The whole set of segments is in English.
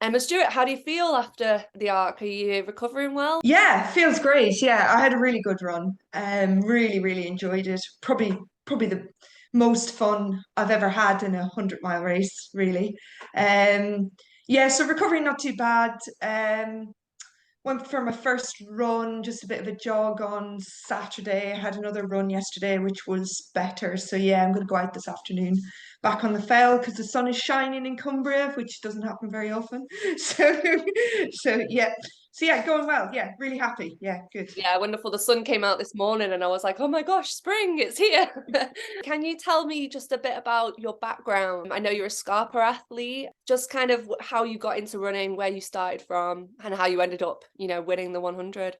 Emma Stuart, how do you feel after the arc? Are you recovering well? Yeah, feels great. Yeah, I had a really good run. Really, really enjoyed it. Probably the most fun I've ever had in a 100-mile race, really. Um, yeah, so recovery not too bad. Went for my first run, just a bit of a jog on Saturday. I had another run yesterday, which was better. So yeah, I'm going to go out this afternoon back on the fell because the sun is shining in Cumbria, which doesn't happen very often. So, so yeah, so yeah, going well. Yeah, really happy. Yeah, good. Yeah, wonderful. The sun came out this morning and I was like, oh my gosh, spring, it's here. Can you tell me just a bit about your background? I know you're a Scarpa athlete, just kind of how you got into running, where you started from, and how you ended up, winning the 100.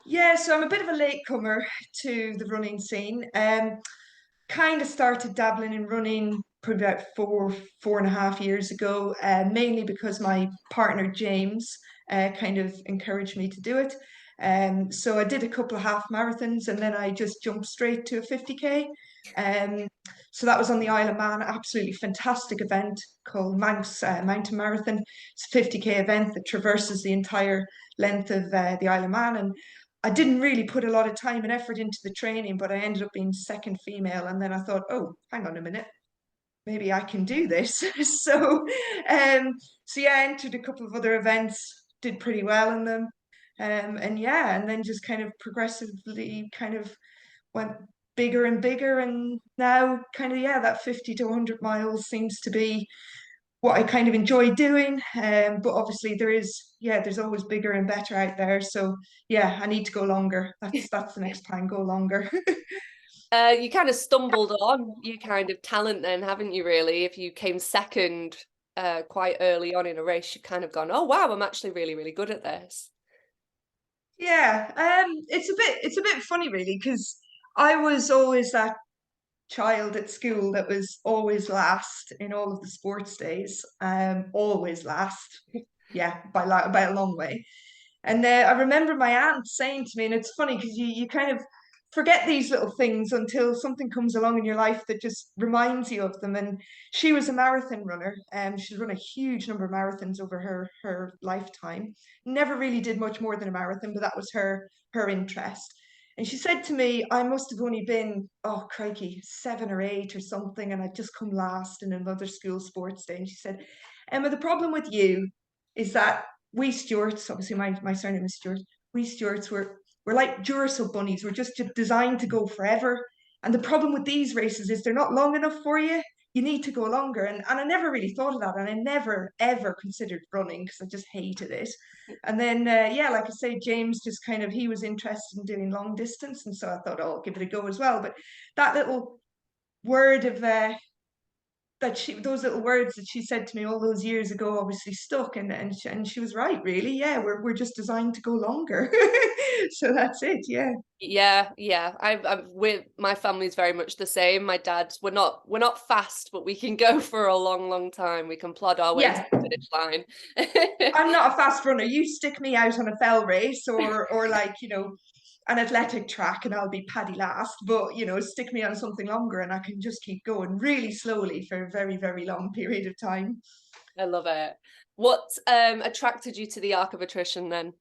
Yeah, so I'm a bit of a latecomer to the running scene. Kind of started dabbling in running probably about 4.5 years ago, mainly because my partner James kind of encouraged me to do it. So I did a couple of half marathons and then I just jumped straight to a 50k. Um, so that was on the Isle of Man, absolutely fantastic event called Manx Mountain Marathon. It's a 50k event that traverses the entire length of the Isle of Man, and I didn't really put a lot of time and effort into the training, but I ended up being second female. And then I thought, oh, hang on a minute, maybe I can do this. so, um, so yeah, I entered a couple of other events, did pretty well in them, and yeah, and then just kind of progressively kind of went bigger and bigger, and now kind of yeah, that 50 to 100 miles seems to be what I kind of enjoy doing. But obviously there's always bigger and better out there. So yeah, I need to go longer. That's the next plan, go longer. You kind of stumbled on your kind of talent then, haven't you, really? If you came second quite early on in a race, you've kind of gone, oh wow, I'm actually really, really good at this. Yeah, it's a bit funny really because I was always that child at school that was always last in all of the sports days. Always last. Yeah, by a long way. And I remember my aunt saying to me, and it's funny because you kind of forget these little things until something comes along in your life that just reminds you of them. And she was a marathon runner, and she's run a huge number of marathons over her lifetime. Never really did much more than a marathon, but that was her interest. And she said to me, I must have only been, oh crikey, 7 or 8 or something, and I'd just come last in another school sports day. And she said, Emma, the problem with you is that we Stuarts, obviously my surname is Stuart, we Stuarts we're like duracell bunnies. We're just designed to go forever. And the problem with these races is they're not long enough for you. You need to go longer. And I never really thought of that. And I never, ever considered running because I just hated it. And then, yeah, like I say, James just kind of, he was interested in doing long distance. And so I thought, oh, I'll give it a go as well. But that little word of those little words that she said to me all those years ago obviously stuck, and she was right, really. Yeah, we're just designed to go longer. So that's it, yeah. Yeah, yeah. I'm with my family's very much the same. My dad's we're not fast, but we can go for a long, long time. We can plod our way to Yeah, the finish line. I'm not a fast runner. You stick me out on a fell race or like, an athletic track and I'll be paddy last, but stick me on something longer and I can just keep going really slowly for a very, very long period of time. I love it. What attracted you to the Arc of Attrition then?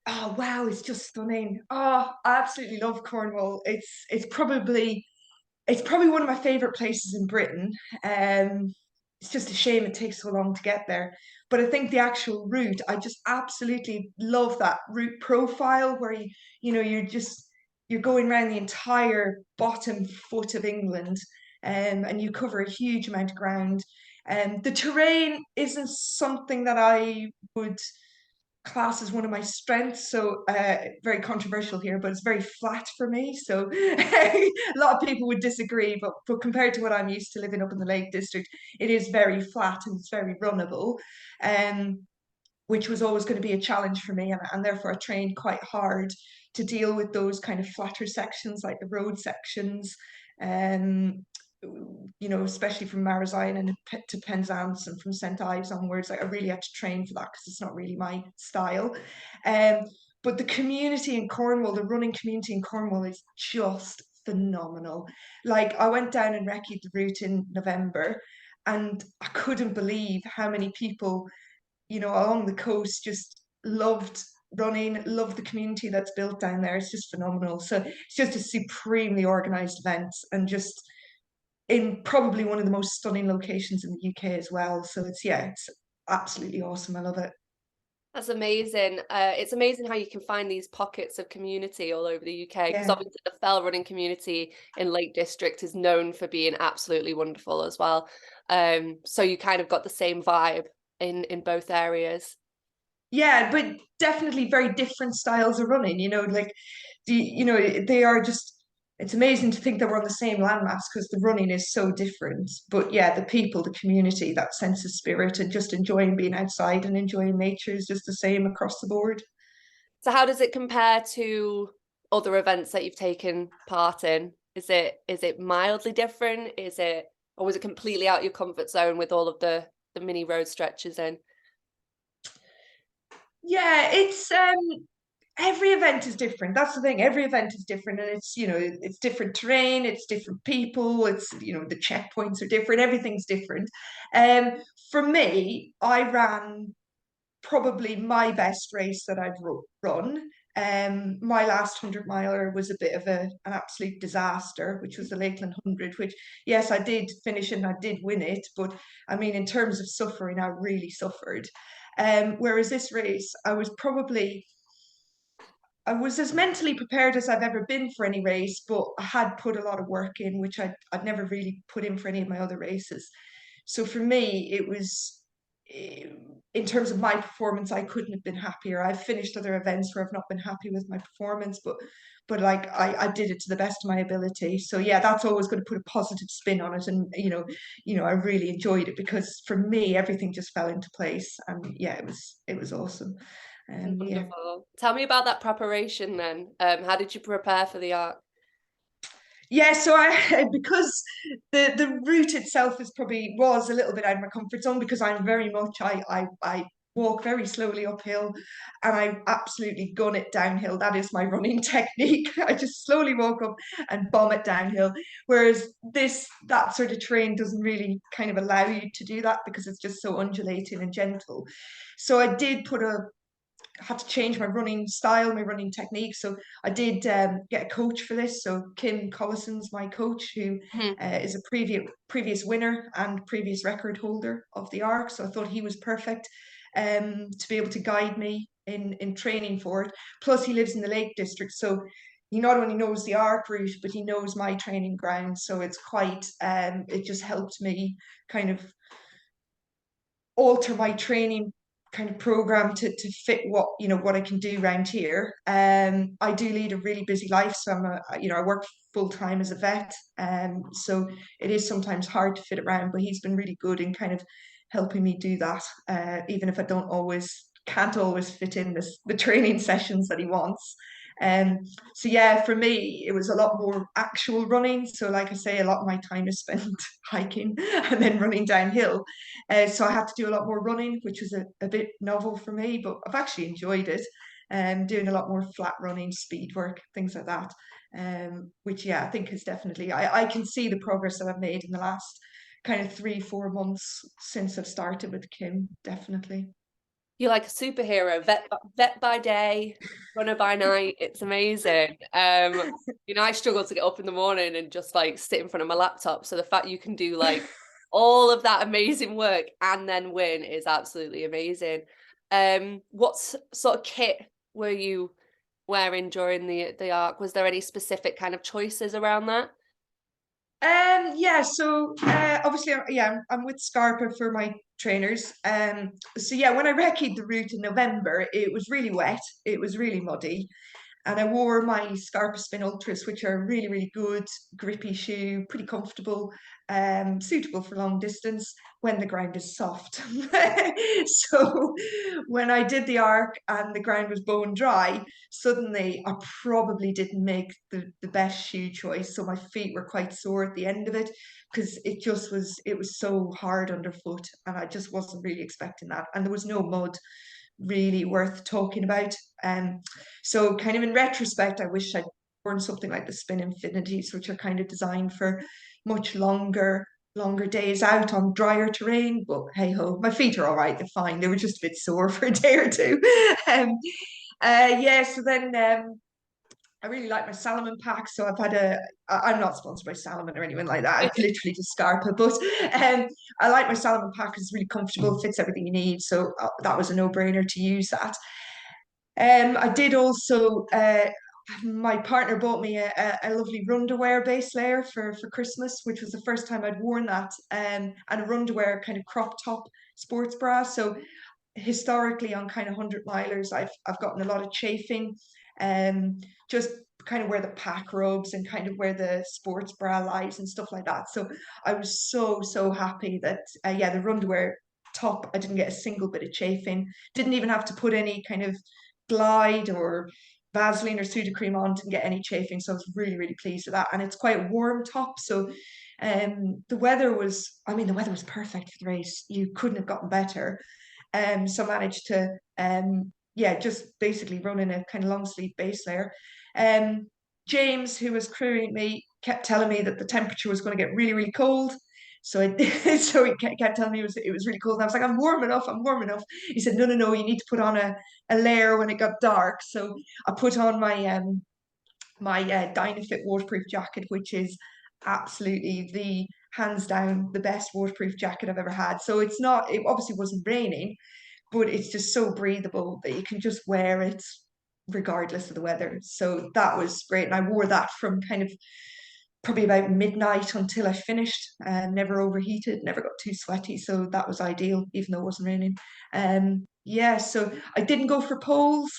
Oh wow, it's just stunning. Oh, I absolutely love Cornwall. It's probably one of my favorite places in Britain. It's just a shame it takes so long to get there. But I think the actual route, I just absolutely love that route profile where you're going around the entire bottom foot of England, and you cover a huge amount of ground. The terrain isn't something that I would class is one of my strengths. So very controversial here, but it's very flat for me. So a lot of people would disagree, but compared to what I'm used to living up in the Lake District, it is very flat and it's very runnable. Um, which was always going to be a challenge for me, and therefore I trained quite hard to deal with those kind of flatter sections like the road sections. Um, especially from Marazion and to Penzance and from St Ives onwards, like I really had to train for that because it's not really my style. Um, but the community in Cornwall, the running community in Cornwall is just phenomenal. Like I went down and recce'd the route in November and I couldn't believe how many people along the coast, just loved running, loved the community that's built down there. It's just phenomenal. So it's just a supremely organized event, and just in probably one of the most stunning locations in the UK as well. So it's absolutely awesome. I love it. That's amazing. It's amazing how you can find these pockets of community all over the UK, because Yeah. obviously the fell running community in Lake District is known for being absolutely wonderful as well. So you kind of got the same vibe in both areas. Yeah, but definitely very different styles of running, like they are just, it's amazing to think that we're on the same landmass because the running is so different. But yeah, the people, the community, that sense of spirit and just enjoying being outside and enjoying nature is just the same across the board. So how does it compare to other events that you've taken part in? Is it mildly different? Or was it completely out your comfort zone with all of the mini road stretches in? Yeah, it's every event is different. That's the thing. Every event is different, and it's different terrain, it's different people, it's the checkpoints are different, everything's different. Um, for me, I ran probably my best race that I've run. My last 100 miler was a bit of an absolute disaster, which was the Lakeland 100, which, yes, I did finish and I did win it. But I mean, in terms of suffering, I really suffered. Whereas this race, I was as mentally prepared as I've ever been for any race, but I had put a lot of work in, which I'd never really put in for any of my other races. So for me, it was, in terms of my performance, I couldn't have been happier. I've finished other events where I've not been happy with my performance, but like I did it to the best of my ability. So yeah, that's always going to put a positive spin on it. And I really enjoyed it because for me, everything just fell into place. And yeah, it was awesome. Yeah. Wonderful. Tell me about that preparation then. How did you prepare for the arc? Yeah, so I because the route itself was a little bit out of my comfort zone because I'm very much I walk very slowly uphill and I absolutely gun it downhill. That is my running technique. I just slowly walk up and bomb it downhill. Whereas that sort of terrain doesn't really kind of allow you to do that because it's just so undulating and gentle. So I did had to change my running style, my running technique. So I did get a coach for this. So Kim Collison's my coach, who Mhm. is a previous winner and previous record holder of the Arc. So I thought he was perfect to be able to guide me in training for it. Plus, he lives in the Lake District, so he not only knows the Arc route, but he knows my training ground. So it's quite. It just helped me kind of alter my training kind of program to fit what I can do around here. I do lead a really busy life, so I work full time as a vet. So it is sometimes hard to fit around, but he's been really good in kind of helping me do that. Even if I can't always fit in the training sessions that he wants. Um, so yeah, for me, it was a lot more actual running. So like I say, a lot of my time is spent hiking and then running downhill. So I had to do a lot more running, which was a bit novel for me, but I've actually enjoyed it. Doing a lot more flat running, speed work, things like that. Which yeah, I think is definitely I can see the progress that I've made in the last kind of 3-4 months since I've started with Kim, definitely. You're like a superhero, vet by day, runner by night. It's amazing. I struggle to get up in the morning and just like sit in front of my laptop. So the fact you can do like all of that amazing work and then win is absolutely amazing. Sort of kit were you wearing during the arc? Was there any specific kind of choices around that? Yeah, so obviously, yeah, I'm with Scarpa for my trainers. So yeah, when I recce'd the route in November, it was really wet, it was really muddy, and I wore my Scarpa Spin Ultras, which are a really, really good grippy shoe, pretty comfortable, suitable for long distance when the ground is soft. So when I did the arc and the ground was bone dry, suddenly I probably didn't make the best shoe choice. So my feet were quite sore at the end of it because it was so hard underfoot and I just wasn't really expecting that. And there was no mud really worth talking about. So kind of in retrospect, I wish I'd worn something like the Spin Infinities, which are kind of designed for much longer longer days out on drier terrain. But hey ho, my feet are all right. They're fine. They were just a bit sore for a day or two. um, yeah. So then I really like my Salomon pack. So I've had I'm not sponsored by Salomon or anything like that. It's literally just Scarpa. But I like my Salomon pack because it's really comfortable, fits everything you need. So that was a no-brainer to use that. I did also, my partner bought me a lovely underwear base layer for Christmas, which was the first time I'd worn that, and a underwear kind of crop top sports bra. So historically on kind of 100 milers, I've gotten a lot of chafing, just kind of where the pack rubs and kind of where the sports bra lies and stuff like that. So I was so happy that yeah, the underwear top, I didn't get a single bit of chafing. Didn't even have to put any kind of Glide or Vaseline or Sudocreme on, didn't get any chafing. So I was really pleased with that. And it's quite a warm top. So the weather was, I mean, the weather was perfect for the race. You couldn't have gotten better. So I managed to yeah, just basically run in a kind of long sleeve base layer. James, who was crewing me, kept telling me that the temperature was going to get really cold. So so he kept telling me it was really cold. And I was like, I'm warm enough, I'm warm enough. He said, no, you need to put on a layer when it got dark. So I put on my Dynafit waterproof jacket, which is absolutely the hands down the best waterproof jacket I've ever had. So it's not, it obviously wasn't raining, but it's just so breathable that you can just wear it regardless of the weather. So that was great. And I wore that from kind of probably about midnight until I finished, and never overheated, never got too sweaty. So that was ideal, even though it wasn't raining. Yeah, so I didn't go for poles.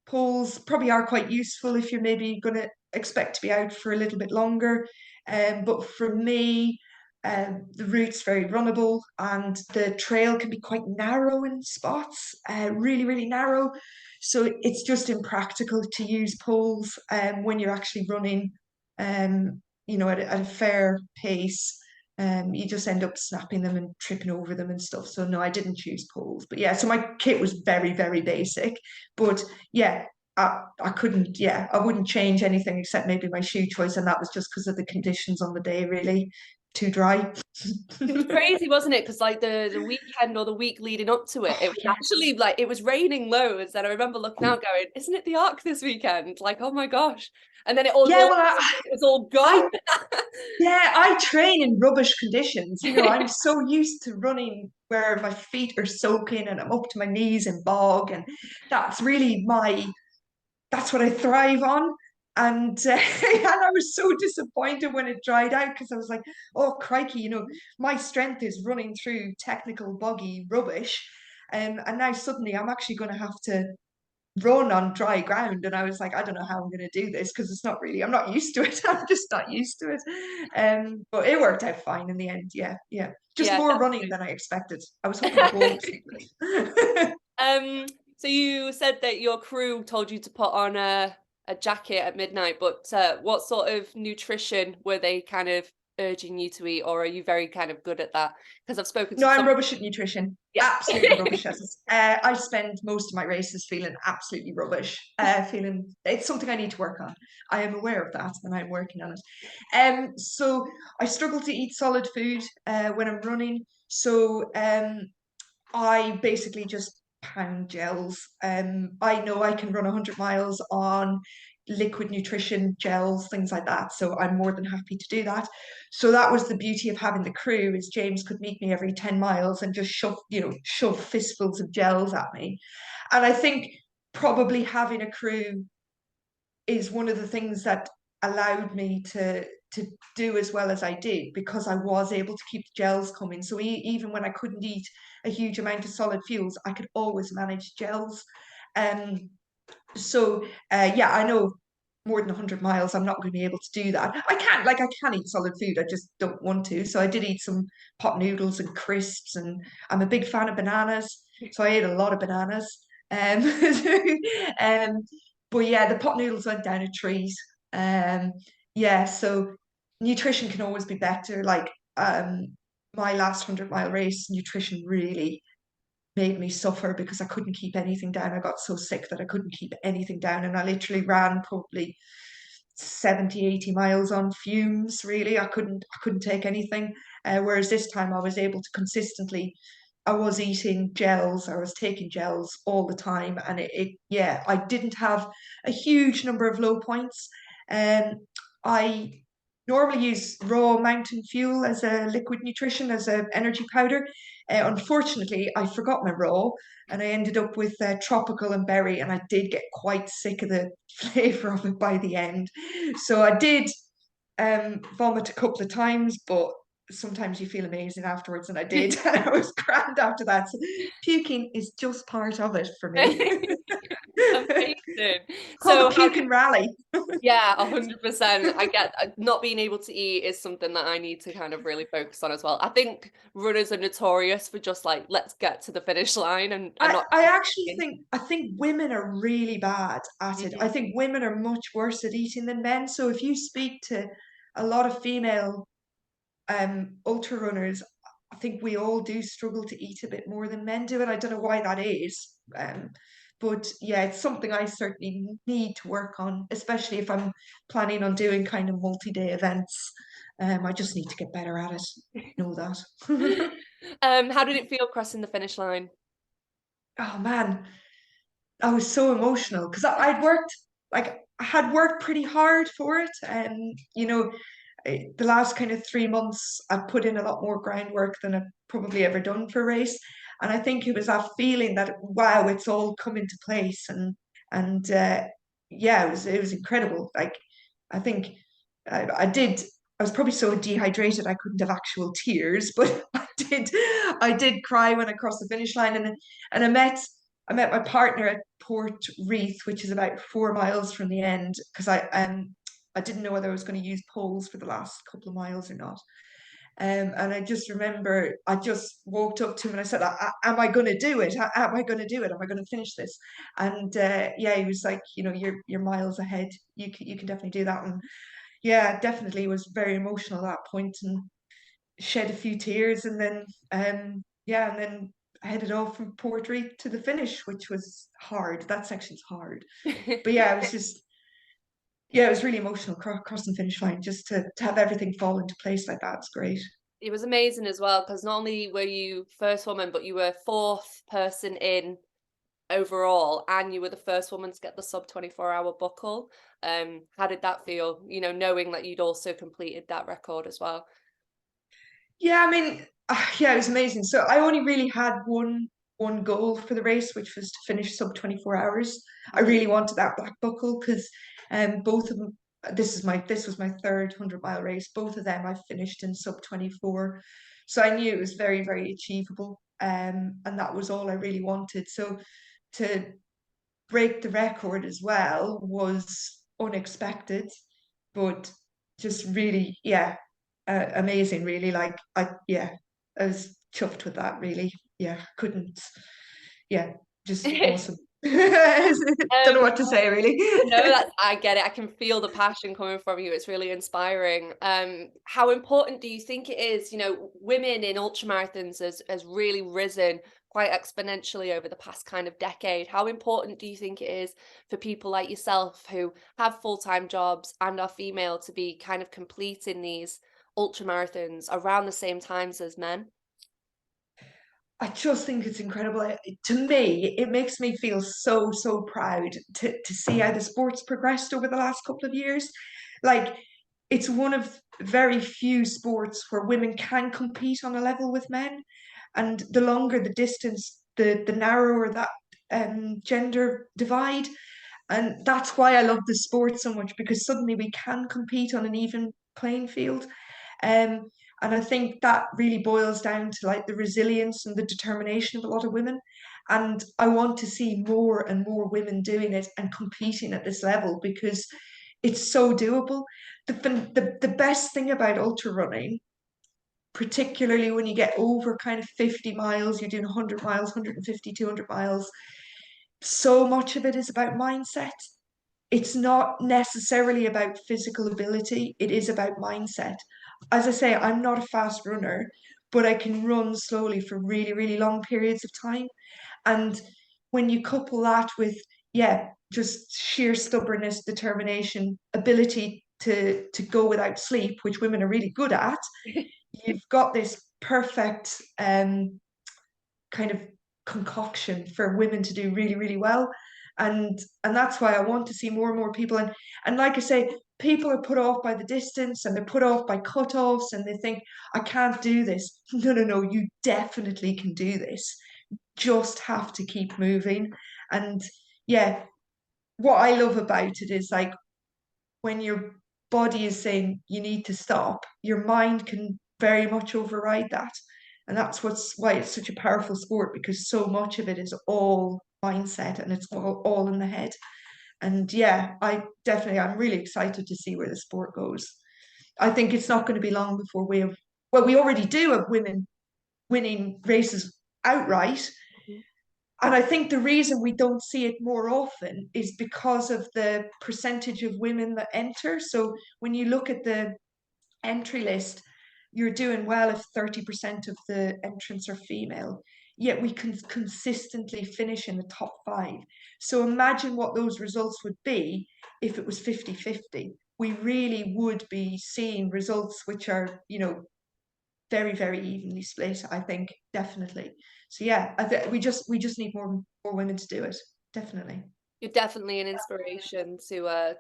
Poles probably are quite useful if you're maybe going to expect to be out for a little bit longer. But for me, the route's very runnable and the trail can be quite narrow in spots, really narrow. So it's just impractical to use poles when you're actually running, you know, at a fair pace. You just end up snapping them and tripping over them and stuff. So no, I didn't choose poles. But yeah, so my kit was very basic. But yeah, I couldn't, yeah, I wouldn't change anything except maybe my shoe choice. And that was just because of the conditions on the day, really. Too dry. It was crazy, wasn't it? Because like the weekend or the week leading up to it, Oh, it was yeah. actually like it was raining loads, and I remember looking out, going, "Isn't it the Arc this weekend?" Like, oh my gosh! And then Yeah, well, it was all I gone. yeah, I train in rubbish conditions. You know, I'm so used to running where my feet are soaking and I'm up to my knees in bog, and that's really that's what I thrive on. And and I was so disappointed when it dried out because I was like, oh crikey, you know, my strength is running through technical boggy rubbish. And now suddenly I'm actually going to have to run on dry ground. And I was like, I don't know how I'm going to do this because it's not really, I'm not used to it. I'm just not used to it. But it worked out fine in the end. Yeah. Just Yeah, more running definitely. than I expected. I was hoping the goal was So you said that your crew told you to put on a jacket at midnight, but what sort of nutrition were they kind of urging you to eat, or are you very kind of good at that? Because I've spoken to No, I'm some, rubbish at nutrition. yeah. Absolutely rubbish at it. I spend most of my races feeling absolutely rubbish. Feeling it's something I need to work on. I am aware of that, and I'm working on it. So I struggle to eat solid food when I'm running. So I basically just pound gels. I know I can run 100 miles on liquid nutrition gels, things like that. So I'm more than happy to do that. So that was the beauty of having the crew is James could meet me every 10 miles and just shove fistfuls of gels at me. And I think probably having a crew is one of the things that allowed me to do as well as I did because I was able to keep the gels coming. So even when I couldn't eat a huge amount of solid fuels, I could always manage gels. Um, so yeah, I know more than 100 miles, I'm not going to be able to do that. I can eat solid food, I just don't want to. So I did eat some pot noodles and crisps, and I'm a big fan of bananas. So I ate a lot of bananas. Um, um, but yeah, the pot noodles went down a treat. Um, yeah, so nutrition can always be better. Like my last 100-mile race, nutrition really made me suffer because I couldn't keep anything down. I got so sick that I couldn't keep anything down, and I literally ran probably 70, 80 miles on fumes, really. I couldn't take anything. Whereas this time I was able to consistently, I was eating gels, I was taking gels all the time. And yeah, I didn't have a huge number of low points. I normally use raw mountain fuel as a liquid nutrition, as a energy powder. Unfortunately, I forgot my raw, and I ended up with tropical and berry, and I did get quite sick of the flavour of it by the end. So I did vomit a couple of times, but sometimes you feel amazing afterwards, and I did. And I was grand after that. So puking is just part of it for me. Amazing. It's called So the puking rally. yeah, 100%. I get not being able to eat is something that I need to kind of really focus on as well. I think runners are notorious for just like, let's get to the finish line and not. I actually think women are really bad at it. I Mhm. think women are much worse at eating than men. So if you speak to a lot of female ultra runners, I think we all do struggle to eat a bit more than men do, and I don't know why that is. But yeah, it's something I certainly need to work on, especially if I'm planning on doing kind of multi-day events. I just need to get better at it. Know that. How did it feel crossing the finish line? Oh man, I was so emotional because I'd worked, like I had worked pretty hard for it, and the last kind of 3 months I put in a lot more groundwork than I've probably ever done for a race. And I think it was that feeling that wow, it's all come into place. And yeah, it was incredible. Like I think I was probably so dehydrated I couldn't have actual tears, but I did cry when I crossed the finish line. And I met my partner at Port Reith, which is about 4 miles from the end, because I didn't know whether I was going to use poles for the last couple of miles or not. And I just remember I just walked up to him and I said, "Am I going to do it? Am I going to do it? Am I going to finish this?" And yeah, he was like, "You're miles ahead. You can definitely do that." And yeah, definitely was very emotional at that point and shed a few tears. And then yeah, and then I headed off from Portree to the finish, which was hard. That section's hard. But yeah, it was really emotional crossing the finish line, just to have everything fall into place like that. It's great. It was amazing as well because not only were you first woman, but you were fourth person in overall, and you were the first woman to get the sub 24-hour buckle. How did that feel? Knowing that you'd also completed that record as well. Yeah, I mean, yeah, it was amazing. So I only really had one goal for the race, which was to finish sub 24 hours. I Mhm. really wanted that black buckle because both of them, this was my third 100-mile race. Both of them I finished in sub 24. So I knew it was very, very achievable. And that was all I really wanted. So to break the record as well was unexpected, but just really, yeah, amazing. Really, like yeah, I was chuffed with that. Really, yeah, couldn't, yeah, just awesome. Don't know Um, what to say, really. no, I get it. I can feel the passion coming from you. It's really inspiring. How important do you think it is? Women in ultramarathons has really risen quite exponentially over the past kind of decade. How important do you think it is for people like yourself who have full-time jobs and are female to be kind of completing these ultramarathons around the same times as men? I just think it's incredible. To me, it makes me feel so, so proud to see how the sport's progressed over the last couple of years. Like, it's one of very few sports where women can compete on a level with men. And the longer the distance, the narrower that gender divide. And that's why I love the sport so much, because suddenly we can compete on an even playing field. Um, and I think that really boils down to like the resilience and the determination of a lot of women. And I want to see more and more women doing it and competing at this level because it's so doable. The best thing about ultra running, particularly when you get over kind of 50 miles, you're doing 100 miles, 150, 200 miles, so much of it is about mindset. It's not necessarily about physical ability, it is about mindset. As I say, I'm not a fast runner, but I can run slowly for really, really long periods of time. And when you couple that with yeah, just sheer stubbornness, determination, ability to go without sleep, which women are really good at. You've got this perfect kind of concoction for women to do really, really well. And that's why I want to see more and more people. And like I say, people are put off by the distance and they're put off by cutoffs and they think, I can't do this. No, no, no, you definitely can do this. Just have to keep moving. And yeah, what I love about it is like when your body is saying you need to stop, your mind can very much override that. And that's why it's such a powerful sport, because so much of it is all mindset and it's all in the head. And yeah, I'm really excited to see where the sport goes. I think it's not going to be long before we already do have women winning races outright. And I think the reason we don't see it more often is because of the percentage of women that enter. So when you look at the entry list, you're doing well if 30% of the entrants are female, yet we can consistently finish in the top 5. So imagine what those results would be if it was 50-50. We really would be seeing results which are, very, very evenly split, I think, definitely. So yeah, we just need more women to do it, definitely. You're definitely an inspiration to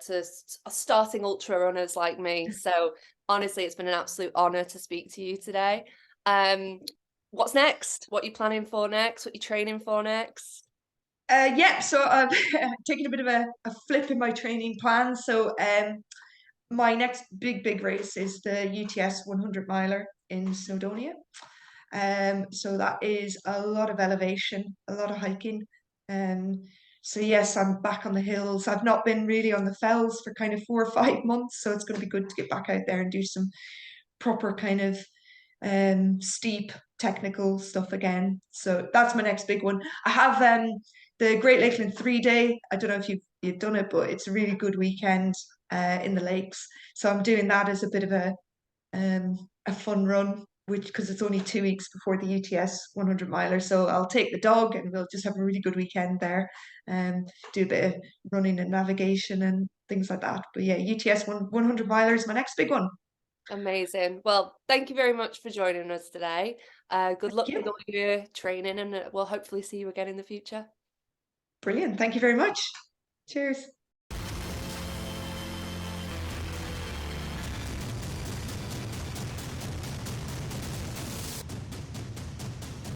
starting ultra runners like me. So honestly, it's been an absolute honor to speak to you today. Um, what's next? What are you planning for next? What are you training for next? Yeah, so I'm taking a bit of a flip in my training plan. So my next big race is the UTS 100 miler in Snowdonia. So that is a lot of elevation, a lot of hiking. So yes, I'm back on the hills. I've not been really on the fells for kind of 4 or 5 months, so it's going to be good to get back out there and do some proper kind of steep technical stuff again. So that's my next big one. I have the Great Lakeland 3 day. I don't know if you've done it, but it's a really good weekend in the lakes. So I'm doing that as a bit of a fun run, which because it's only 2 weeks before the UTS 100 miler. So I'll take the dog and we'll just have a really good weekend there and do a bit of running and navigation and things like that. But yeah, UTS 100 miler is my next big one. Amazing. Well, thank you very much for joining us today. Good Thank luck with you. all your training, and we'll hopefully see you again in the future. Brilliant. Thank you very much. Cheers.